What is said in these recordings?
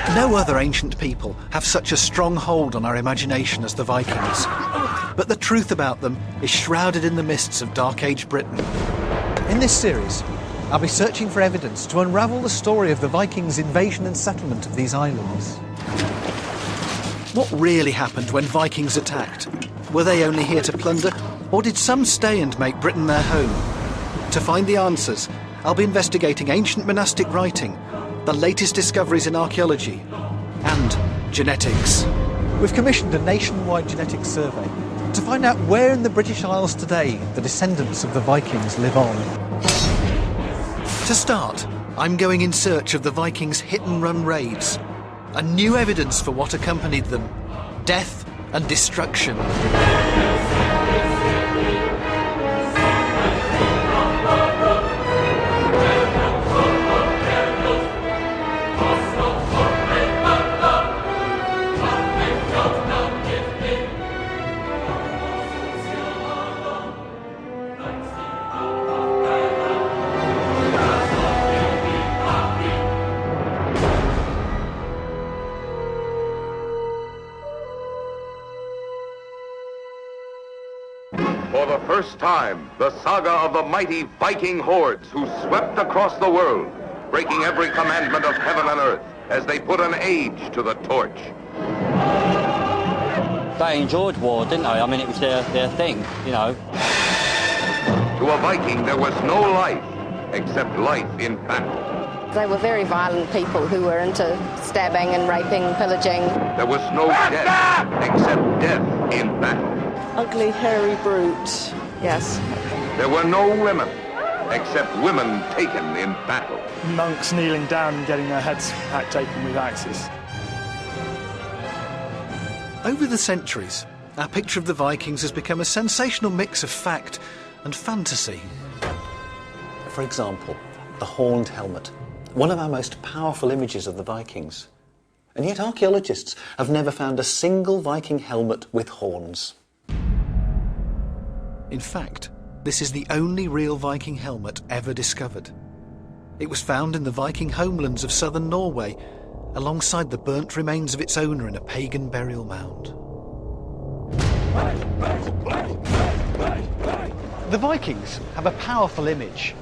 No other ancient people have such a strong hold on our imagination as the Vikings. But the truth about them is shrouded in the mists of Dark Age Britain. In this series, I'll be searching for evidence to unravel the story of the Vikings' invasion and settlement of these islands. What really happened when Vikings attacked? Were they only here to plunder, or did some stay and make Britain their home? To find the answers, I'll be investigating ancient monastic writing, the latest discoveries in archaeology, and genetics. We've commissioned a nationwide genetics survey to find out where in the British Isles today the descendants of the Vikings live on. To start, I'm going in search of the Vikings' hit-and-run raids, and new evidence for what accompanied them: death and destruction. For the first time, the saga of the mighty Viking hordes who swept across the world, breaking every commandment of heaven and earth as they put an age to the torch. They enjoyed war, didn't they? I mean, it was their thing, you know. To a Viking, there was no life except life in battle. They were very violent people who were into stabbing and raping, pillaging. There was no death except death in battle. Ugly, hairy brute, yes. There were no women except women taken in battle. Monks kneeling down and getting their heads hacked open with axes. Over the centuries, our picture of the Vikings has become a sensational mix of fact and fantasy. For example, the horned helmet, one of our most powerful images of the Vikings. And yet archaeologists have never found a single Viking helmet with horns. In fact, this is the only real Viking helmet ever discovered. It was found in the Viking homelands of southern Norway, alongside the burnt remains of its owner in a pagan burial mound. The Vikings have a powerful image.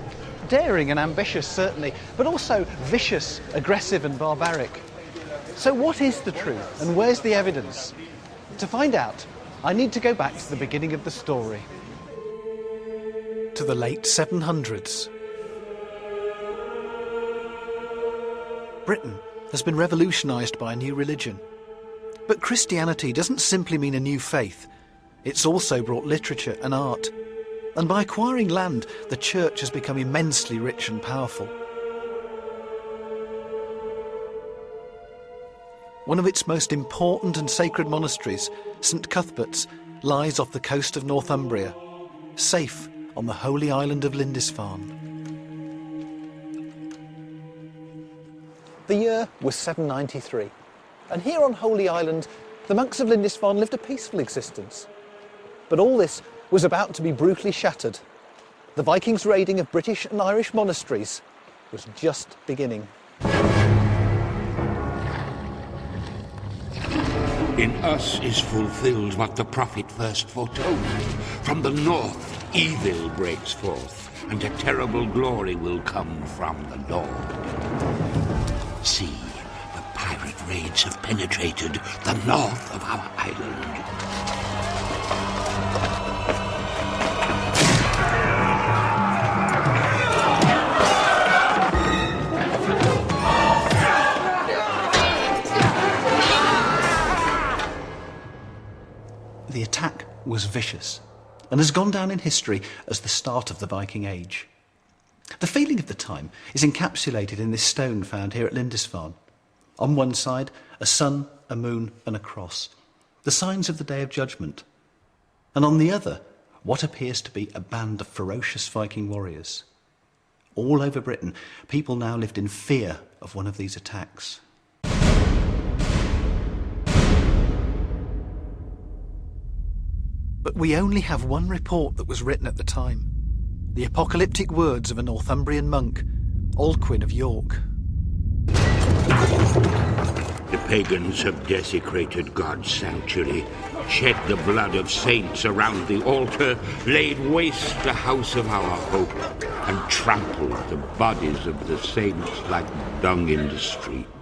Daring and ambitious, certainly, but also vicious, aggressive and barbaric. So what is the truth, and where's the evidence? To find out, I need to go back to the beginning of the story. To the late 700s. Britain has been revolutionised by a new religion. But Christianity doesn't simply mean a new faith. It's also brought literature and art. And by acquiring land, the church has become immensely rich and powerful. One of its most important and sacred monasteries, St Cuthbert's, lies off the coast of Northumbria, safe on the holy island of Lindisfarne. The year was 793, and here on Holy Island, the monks of Lindisfarne lived a peaceful existence. But all this was about to be brutally shattered. The Vikings' raiding of British and Irish monasteries was just beginning. In us is fulfilled what the prophet first foretold. From the north, evil breaks forth, and a terrible glory will come from the Lord. See, the pirate raids have penetrated the north of our island. The attack was vicious and has gone down in history as the start of the Viking Age. The feeling of the time is encapsulated in this stone found here at Lindisfarne. On one side, a sun, a moon and a cross, the signs of the Day of Judgment. And on the other, what appears to be a band of ferocious Viking warriors. All over Britain, people now lived in fear of one of these attacks. But we only have one report that was written at the time. The apocalyptic words of a Northumbrian monk, Alcuin of York. Pagans have desecrated God's sanctuary, shed the blood of saints around the altar, laid waste the house of our hope, and trampled the bodies of the saints like dung in the street.